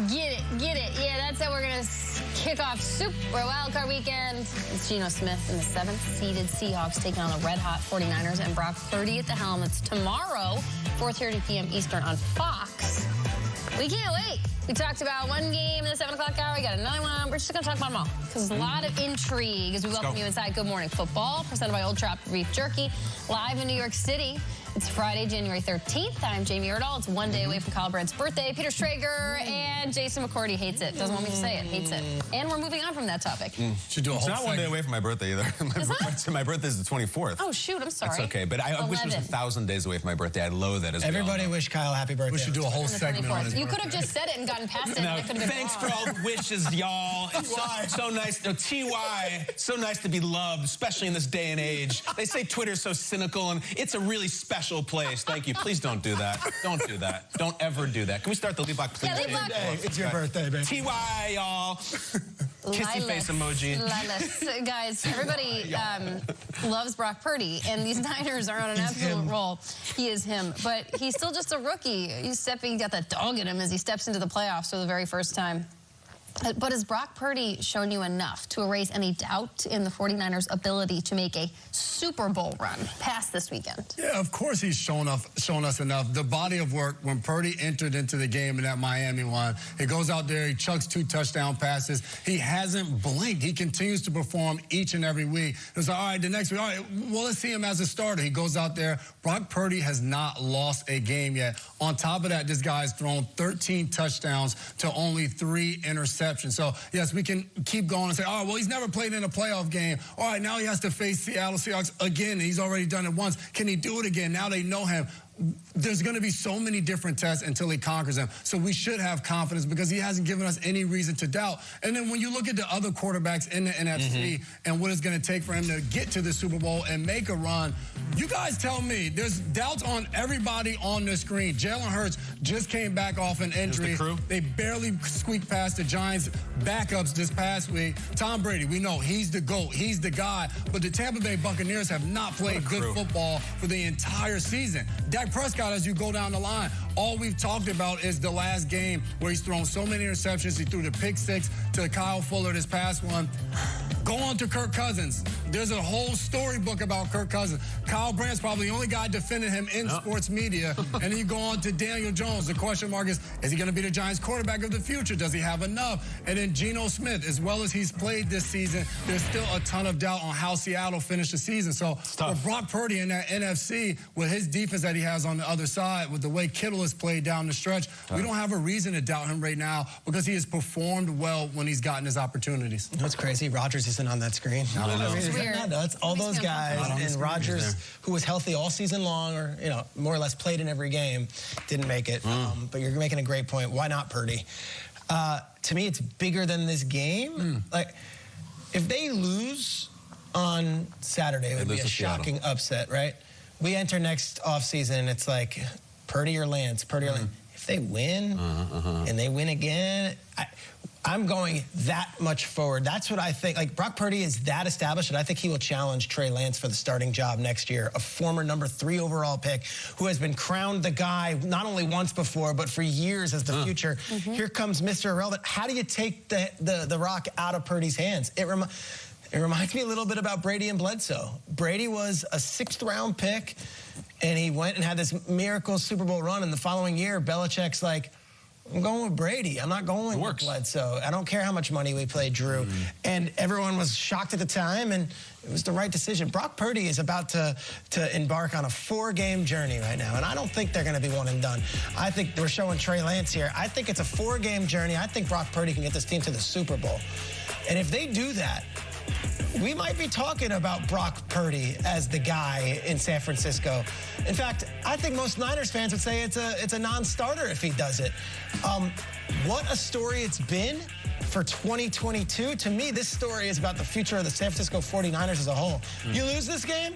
Get it. Yeah, that's how we're going to kick off Super Wildcard Weekend. It's Geno Smith and the 7th-seeded Seahawks taking on the red-hot 49ers and Brock Purdy at the helm. It's tomorrow, 4:30 p.m. Eastern on Fox. We can't wait. We talked about one game in the 7 o'clock hour. We got another one. We're just going to talk about them all because there's a lot of intrigue as we welcome you inside Good Morning Football, presented by Old Trapper Beef Jerky, live in New York City. It's Friday, January 13th. I'm Jamie Erdahl. It's one day away from Kyle Brandt's birthday. Peter Strager and Jason McCourty hates it. Doesn't want me to say it. Hates it. And we're moving on from that topic. Should do a whole It's not one day away from my birthday either. My birthday is the 24th. Oh, shoot. I'm sorry. That's okay. But I wish it was 1,000 days away from my birthday. I loathe it as well. Everybody wish Kyle happy birthday. We should do a whole segment on his You could have just said it and gotten past it. No, And it thanks for all the wishes, y'all. It's so nice. No, TY, so nice to be loved, especially in this day and age. They say Twitter's so cynical, and it's a really special place. Thank you. Please don't do that. Don't do that. Don't ever do that. Can we start the Lee Block, please? Yeah, Lee Block. It's your birthday, baby. TY, y'all. Kissy face emoji. Lilas. Guys, everybody loves Brock Purdy, and these Niners are on an absolute roll. He is him, but he's still just a rookie. He's got that dog in him as he steps into the playoffs for the very first time. But has Brock Purdy shown you enough to erase any doubt in the 49ers' ability to make a Super Bowl run past this weekend? Yeah, of course he's shown us enough. The body of work, when Purdy entered into the game in that Miami one, he goes out there, he chucks 2 touchdown passes. He hasn't blinked. He continues to perform each and every week. It's like, all right, the next week, all right, well, let's see him as a starter. He goes out there. Brock Purdy has not lost a game yet. On top of that, this guy's thrown 13 touchdowns to only 3 interceptions. So, yes, we can keep going and say, all right, well, he's never played in a playoff game. All right, now he has to face Seattle Seahawks again. He's already done it once. Can he do it again? Now they know him. There's going to be so many different tests until he conquers them. So we should have confidence because he hasn't given us any reason to doubt. And then when you look at the other quarterbacks in the NFC and what it's going to take for him to get to the Super Bowl and make a run, you guys tell me. There's doubts on everybody on the screen. Jalen Hurts just came back off an injury. They barely squeaked past the Giants' backups this past week. Tom Brady, we know he's the GOAT. He's the guy. But the Tampa Bay Buccaneers have not played good football for the entire season. Dak Prescott, as you go down the line, all we've talked about is the last game where he's thrown so many interceptions. He threw the pick 6 to Kyle Fuller this past one. Go on to Kirk Cousins. There's a whole storybook about Kirk Cousins. Kyle Brandt's probably the only guy defending him in sports media. And then you go on to Daniel Jones. The question mark is he going to be the Giants quarterback of the future? Does he have enough? And then Geno Smith, as well as he's played this season, there's still a ton of doubt on how Seattle finished the season. So for Brock Purdy in that NFC, with his defense that he has on the other side, with the way Kittle has played down the stretch, we don't have a reason to doubt him right now because he has performed well when he's gotten his opportunities. What's crazy, Rodgers isn't on that screen. I don't know. It's weird. That's all those guys, and Rodgers, who was healthy all season long, or more or less played in every game, didn't make it. But you're making a great point. Why not Purdy? To me, it's bigger than this game. Like, if they lose on Saturday, it would be a shocking upset, right? We enter next offseason, and it's like Purdy or Lance, Purdy or Lance. If they win and they win again, I'm going that much forward. That's what I think. Like, Brock Purdy is that established, and I think he will challenge Trey Lance for the starting job next year, a former number 3 overall pick who has been crowned the guy not only once before, but for years as the future. Here comes Mr. Irrelevant. How do you take the rock out of Purdy's hands? It reminds me a little bit about Brady and Bledsoe. Brady was a 6th-round pick, and he went and had this miracle Super Bowl run, and the following year, Belichick's like, I'm going with Brady. I'm not going with Bledsoe. I don't care how much money we played Drew. And everyone was shocked at the time, and it was the right decision. Brock Purdy is about to embark on a 4-game journey right now, and I don't think they're going to be one and done. I think we're showing Trey Lance here. I think it's a 4-game journey. I think Brock Purdy can get this team to the Super Bowl. And if they do that, we might be talking about Brock Purdy as the guy in San Francisco. In fact, I think most Niners fans would say it's a non-starter if he does it. What a story it's been for 2022. To me, this story is about the future of the San Francisco 49ers as a whole. You lose this game,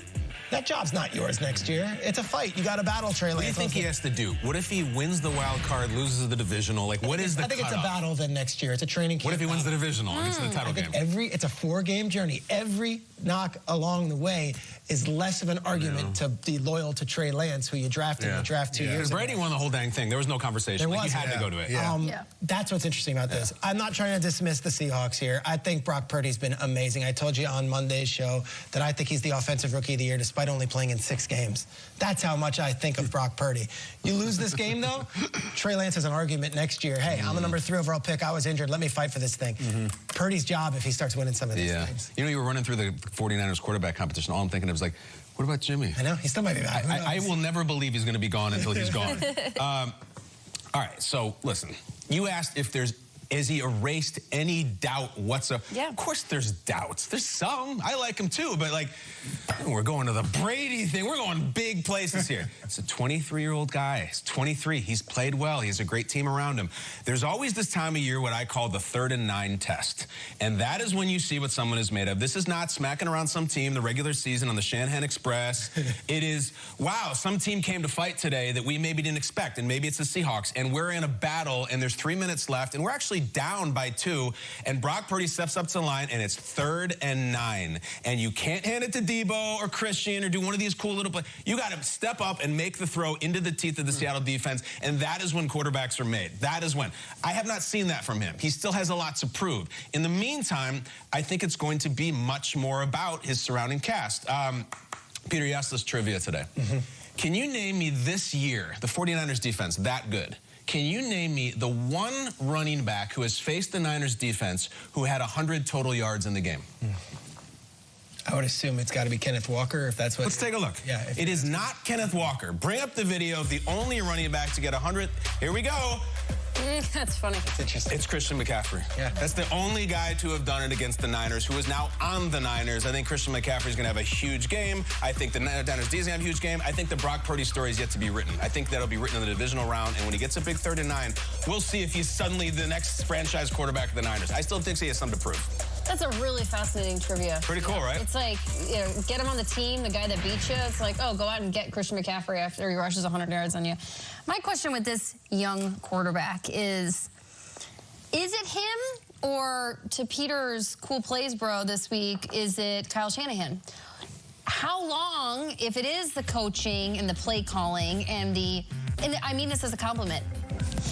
That job's not yours next year. It's a fight. You got to battle Trey Lance. What do you think he has to do? What if he wins the wild card, loses the divisional? Like, what is the I think it's a battle then next year. It's a training camp. What if he wins the divisional and gets to the title game? It's a 4-game journey. Every knock along the way is less of an argument to be loyal to Trey Lance, who you drafted in the draft 2 years ago. Brady won the whole dang thing. There was no conversation. You had to go to it. That's what's interesting about this. I'm not trying to dismiss the Seahawks here. I think Brock Purdy's been amazing. I told you on Monday's show that I think he's the offensive rookie of the year despite only playing in 6 games. That's how much I think of Brock Purdy. You lose this game, though, Trey Lance has an argument next year. Hey, I'm the number 3 overall pick. I was injured. Let me fight for this thing. Purdy's job if he starts winning some of these games. You know, you were running through the 49ers quarterback competition. All I'm thinking of is like, what about Jimmy? I know. He still might be back. I will never believe he's going to be gone until he's gone. All right, so listen. You asked if has he erased any doubt whatsoever? Yeah. Of course there's doubts. There's some. I like him too, but like, we're going to the Brady thing. We're going big places here. It's a 23-year-old guy. He's 23. He's played well. He has a great team around him. There's always this time of year what I call the 3rd and 9 test. And that is when you see what someone is made of. This is not smacking around some team the regular season on the Shanahan Express. It is, wow, some team came to fight today that we maybe didn't expect, and maybe it's the Seahawks, and we're in a battle, and there's 3 minutes left, and we're actually down by 2, and Brock Purdy steps up to the line, and it's 3rd and 9. And you can't hand it to Debo or Christian or do one of these cool little plays. You got to step up and make the throw into the teeth of the Seattle defense, and that is when quarterbacks are made. That is when. I have not seen that from him. He still has a lot to prove. In the meantime, I think it's going to be much more about his surrounding cast. Peter, you asked this trivia today. Can you name me this year, the 49ers defense, that good? Can you name me the one running back who has faced the Niners defense who had 100 total yards in the game? I would assume it's got to be Kenneth Walker, if that's what... Let's take a look. Yeah, it is not Kenneth Walker. Bring up the video of the only running back to get 100. Here we go. That's funny. That's interesting. It's Christian McCaffrey. Yeah. That's the only guy to have done it against the Niners, who is now on the Niners. I think Christian McCaffrey is going to have a huge game. I think the Niners D is going to have a huge game. I think the Brock Purdy story is yet to be written. I think that'll be written in the divisional round, and when he gets a big 3rd and 9, we'll see if he's suddenly the next franchise quarterback of the Niners. I still think he has something to prove. That's a really fascinating trivia. Pretty cool, right? It's like, you know, get him on the team, the guy that beat you. It's like, oh, go out and get Christian McCaffrey after he rushes 100 yards on you. My question with this young quarterback is it him, or to Peter's cool plays bro this week, is it Kyle Shanahan? How long, if it is the coaching and the play calling and I mean this as a compliment,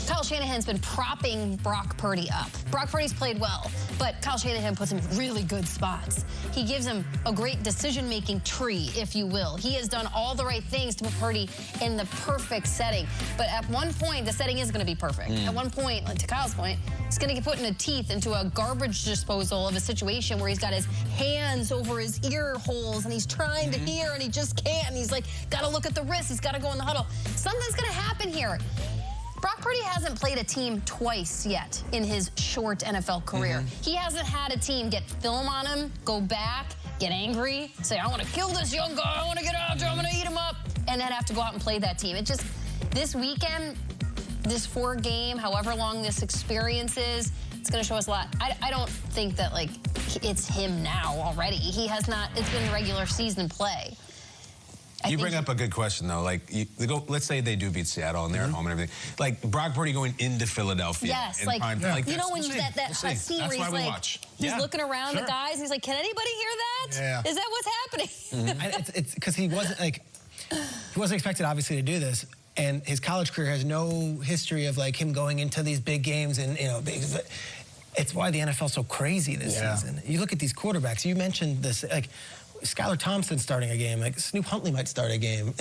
Kyle Shanahan's been propping Brock Purdy up. Brock Purdy's played well, but Kyle Shanahan puts him in really good spots. He gives him a great decision-making tree, if you will. He has done all the right things to put Purdy in the perfect setting. But at one point, the setting is going to be perfect. At one point, to Kyle's point, he's going to get put in the teeth into a garbage disposal of a situation where he's got his hands over his ear holes and he's trying to hear and he just can't. And he's like, got to look at the wrist. He's got to go in the huddle. Something's going to happen here. Brock Purdy hasn't played a team twice yet in his short NFL career. He hasn't had a team get film on him, go back, get angry, say, I want to kill this young guy, I want to get after him, I'm going to eat him up, and then have to go out and play that team. It just, this weekend, this 4-game, however long this experience is, it's going to show us a lot. I don't think that, like, it's him now already. He has not, it's been regular season play. You bring up a good question, though. Like, let's say they do beat Seattle and they're at home and everything. Like, Brock Purdy going into Philadelphia. Yes, like, you know, when that scene where he's like, he's looking around the guys and he's like, can anybody hear that? Yeah. Is that what's happening? It's because he wasn't expected, obviously, to do this. And his college career has no history of, like, him going into these big games and, you know, it's why the NFL's so crazy this season. You look at these quarterbacks. You mentioned this, like, Skylar Thompson starting a game, like Snoop Huntley might start a game.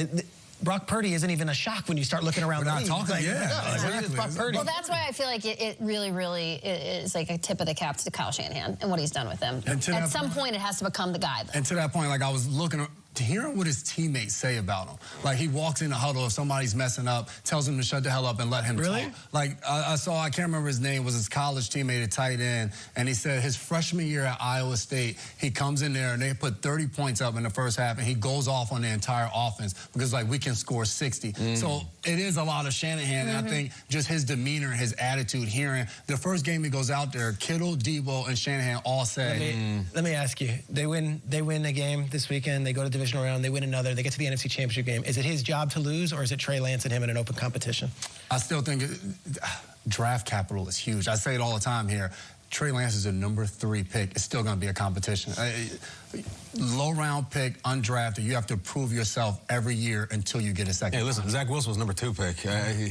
Brock Purdy isn't even a shock when you start looking around the league. Exactly. Brock Purdy. Well, that's why I feel like it really, really is like a tip of the cap to Kyle Shanahan and what he's done with him. At some point, it has to become the guy, though. And to that point, like, I was looking to hear what his teammates say about him. Like, he walks in the huddle if somebody's messing up, tells him to shut the hell up and let him talk. Like, I can't remember his name, was his college teammate at tight end, and he said his freshman year at Iowa State, he comes in there and they put 30 points up in the first half, and he goes off on the entire offense because, like, we can score 60. So it is a lot of Shanahan, and I think just his demeanor, his attitude, hearing the first game he goes out there, Kittle, Debo, and Shanahan all say. Let me ask you, they win a game this weekend, they go to division divisional round, they win another, they get to the NFC Championship game. Is it his job to lose, or is it Trey Lance and him in an open competition? I still think draft capital is huge. I say it all the time here. Trey Lance is a number 3 pick. It's still going to be a competition. Low-round pick, undrafted. You have to prove yourself every year until you get a second. Hey, listen, Zach Wilson was number 2 pick.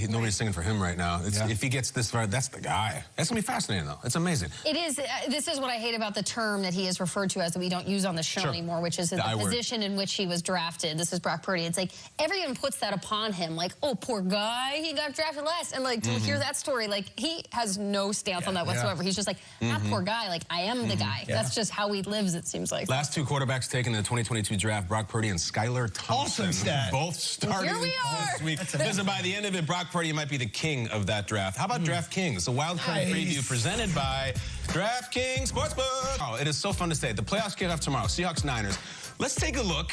Nobody's singing for him right now. If he gets this far, that's the guy. That's going to be fascinating, though. It's amazing. It is. This is what I hate about the term that he is referred to as that we don't use on the show anymore, which is the position in which he was drafted. This is Brock Purdy. It's like everyone puts that upon him. Like, oh, poor guy, he got drafted last. And, like, to hear that story, like, he has no stance on that whatsoever. He's just like, not poor guy. Like, I am the guy. That's just how he lives, it seems like. Last 2 quarterbacks taken in the 2022 draft, Brock Purdy and Skylar Thompson. Awesome stat. Both starting this week. Listen, by the end of it, Brock Purdy might be the king of that draft. How about DraftKings? The wild card preview presented by DraftKings Sportsbook. Oh, it is so fun to say. The playoffs kick off tomorrow. Seahawks, Niners. Let's take a look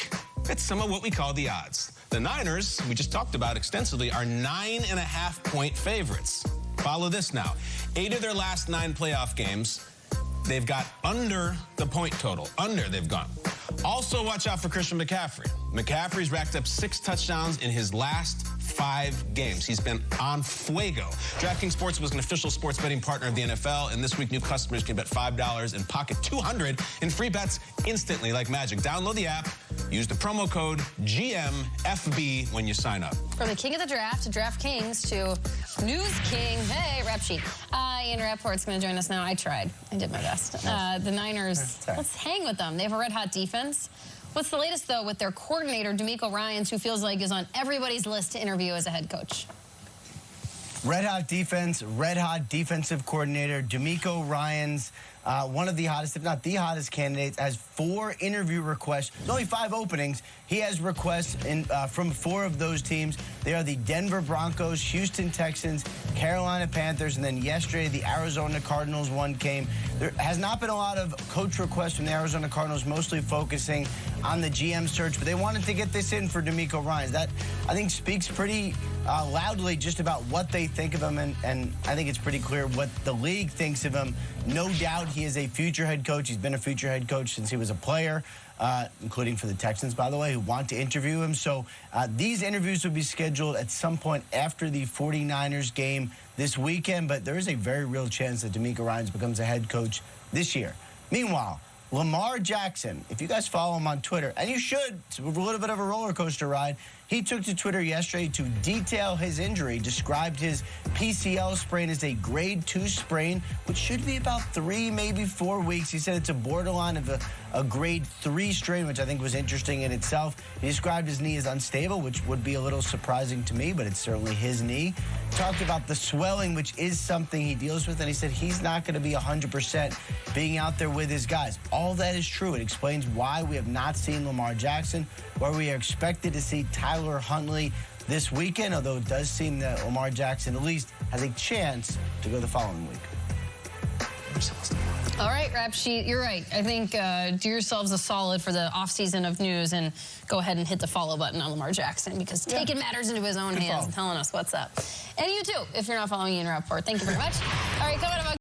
at some of what we call the odds. The Niners, we just talked about extensively, are 9.5-point favorites. Follow this now. 8 of their last 9 playoff games, they've got under the point total. Under they've gone. Also, watch out for Christian McCaffrey. McCaffrey's racked up 6 touchdowns in his last 5 games. He's been on fuego. DraftKings Sportsbook is an official sports betting partner of the NFL, and this week new customers can bet $5 and pocket $200 in free bets instantly like magic. Download the app. Use the promo code GMFB when you sign up. From the king of the draft to DraftKings to News King. Hey, rap sheet. Ian Rappaport's going to join us now. I tried. I did my best. The Niners, let's hang with them. They have a red-hot defense. What's the latest, though, with their coordinator, DeMeco Ryans, who feels like is on everybody's list to interview as a head coach? Red-hot defense, red-hot defensive coordinator, DeMeco Ryans, one of the hottest, if not the hottest candidates, has 4 interview requests. There's only 5 openings. He has requests from 4 of those teams. They are the Denver Broncos, Houston Texans, Carolina Panthers, and then yesterday the Arizona Cardinals one came. There has not been a lot of coach requests from the Arizona Cardinals, mostly focusing on the GM search, but they wanted to get this in for DeMeco Ryans. That, I think, speaks pretty loudly just about what they think of him, and I think it's pretty clear what the league thinks of him. No doubt he is a future head coach. He's been a future head coach since he was a player, including for the Texans, by the way, who want to interview him. So these interviews will be scheduled at some point after the 49ers game this weekend, but there is a very real chance that DeMeco Ryans becomes a head coach this year. Meanwhile, Lamar Jackson, if you guys follow him on Twitter, and you should, it's a little bit of a roller coaster ride. He took to Twitter yesterday to detail his injury, described his PCL sprain as a grade 2 sprain, which should be about 3, maybe 4 weeks. He said it's a borderline of a grade 3 strain, which I think was interesting in itself. He described his knee as unstable, which would be a little surprising to me, but it's certainly his knee. Talked about the swelling, which is something he deals with, and he said he's not going to be 100% being out there with his guys. All that is true. It explains why we have not seen Lamar Jackson, where we are expected to see Tyler Huntley this weekend, although it does seem that Lamar Jackson at least has a chance to go the following week. All right, Rap Sheet, you're right. I think do yourselves a solid for the offseason of news and go ahead and hit the follow button on Lamar Jackson, because taking matters into his own hands and telling us what's up. And you too, if you're not following Ian Rappaport. Thank you very much. All right, coming up.